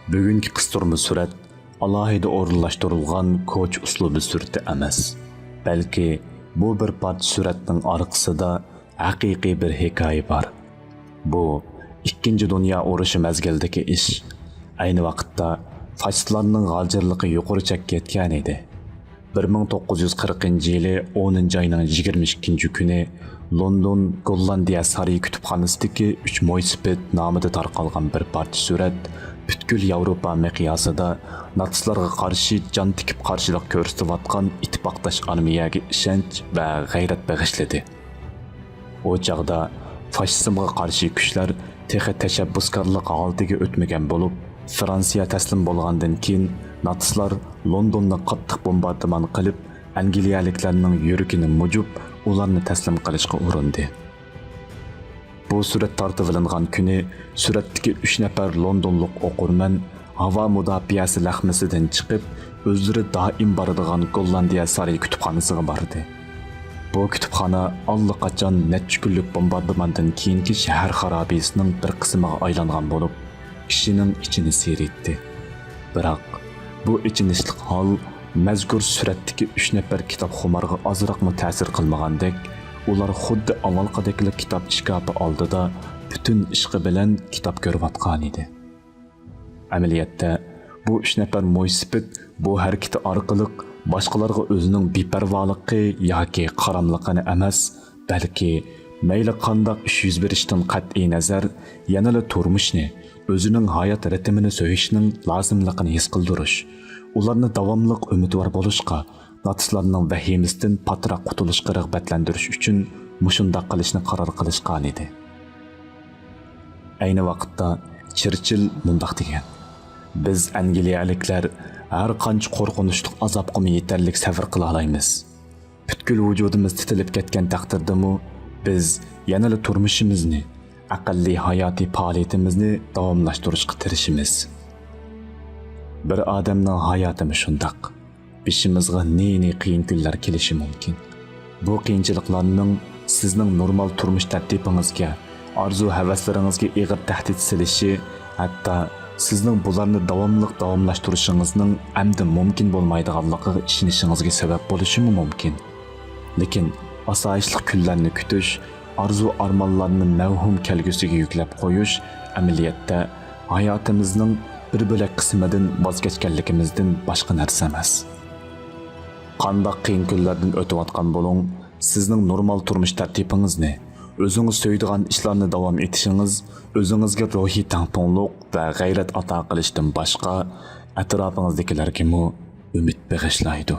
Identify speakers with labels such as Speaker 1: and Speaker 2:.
Speaker 1: Bugungi qistirma surat alohida o'rinlashtirilgan ko'ch uslubi surati emas, balki bu bir parcha suratning orqasida haqiqiy bir hikoya bor. Bu Ikkinchi Dunyo urushi mezgildagi ish. Ayni vaqtda fashistlarning g'aljirligi yuqori chekka yetgan edi. 1940-yili 10-oyning 22 kuni London Gollandiya Sariy kutubxonasidagi 3 mo'ysipet nomida tarqalgan bir parcha surat butkul Yevropa miqyosida natsistlarga qarshi jon tikib qarshilik ko'rsatayotgan ittifoqdosh armiyaga ishonch va g'ayrat bag'ishladi. O chaqda fashizmga qarshi kuchlar texi tashabbuskorlik holatiga o'tmagan bo'lib, Fransiya taslim bo'lgandan keyin natsistlar Londonni qattiq bombardimon qilib, Angliyaliklarning yuragini mujib, ularni taslim qilishga urindi. Bu surat tortib olingan kuni suratdagi 3 nafar londonlik o'qirman havo mudofaasi lahmasidan chiqib, o'zlari doim boradigan Gollandiya Sariy kutubxonasiga bordi. Bu kutubxona allaqachon necha kunlik bombardimondan keyingi shahar xarobisining bir qismiga aylangan bo'lib, kishining ichini seyretdi. Biroq bu ichinishli hol mazkur suratdagi 3 nafar kitobxumarga ozroqmi ta'sir qilmagandek, ular xuddi avvalqidek kitob ishkopi oldida butun ishqi bilan kitob ko'rayotgan edi. Amaliyotda bu 3 nafar mo'ysipet bu harakati orqali boshqalarga o'zining beparvoligi yoki qaramligini emas, balki mayli qandoq ish yuz berishdan qat'iy nazar, yanada turmushni, o'zining hayot ritmini so'yishning lozimligini his qildirish, ularni davomli umidvor bo'lishga, natsistlarning vahimasidan patroq qutulishga rag'batlantirish uchun mushundoq qilishni qaror qilishgan edi. Ayni vaqtda Churchill mundoq degan: biz Angliyaliklar har qancha qo'rqinchli azobga yetarlik sabr qila olamiz. Butkul vujudimiz titilib ketgan taqdirdami, biz yanada turmushimizni, aqlli hayotiy faoliyatimizni davomlashtirishga tirishimiz. Bir odamning hayotimi shundoq. Bishimizga ne qiyin kunlar kelishi mumkin. Bu qiyinchiliklarning sizning normal turmush tartibingizga, orzu-havaslaringizga ig'ir tahdid silishi, hatto sizning bularni davomlashtirishingizning amdi mumkin bo'lmaydiganligiga ishonishingizga sabab bo'lishi mumkin. Lekin osoyishli kunlarni kutish, orzu-armonlarni mavhum kelgusiga yuklab qo'yish amaliyotda hayotimizning bir bo'lak qismidan voz kechganligimizdan boshqa narsa emas. Qandoq qiyin kunlardan o'tayotgan bo'ling, sizning normal turmush tartibingizni, o'zingiz so'yadigan ishlarni davom etishingiz o'zingizga ruhiy tangpunlik va g'ayrat ato qilishdan boshqa atrofingizdagilarga umid bag'ishlaydi.